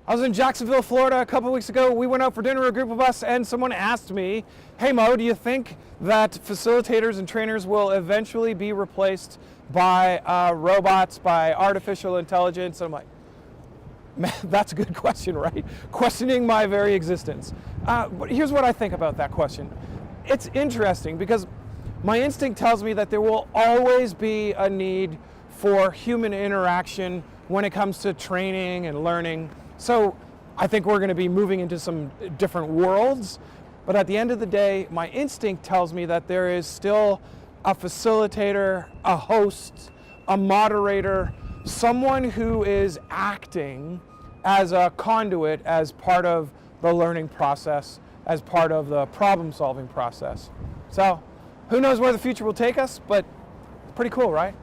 I was in Jacksonville, Florida a couple weeks ago. We went out for dinner with a group of us, and someone asked me, hey Mo, do you think that facilitators and trainers will eventually be replaced by robots, by artificial intelligence? And I'm like, man, that's a good question, right? Questioning my very existence. But here's what I think about that question. It's interesting because my instinct tells me that there will always be a need for human interaction when it comes to training and learning. So I think we're going to be moving into some different worlds, but at the end of the day, my instinct tells me that there is still a facilitator, a host, a moderator, someone who is acting as a conduit, as part of the learning process, as part of the problem-solving process. So who knows where the future will take us, but it's pretty cool, right?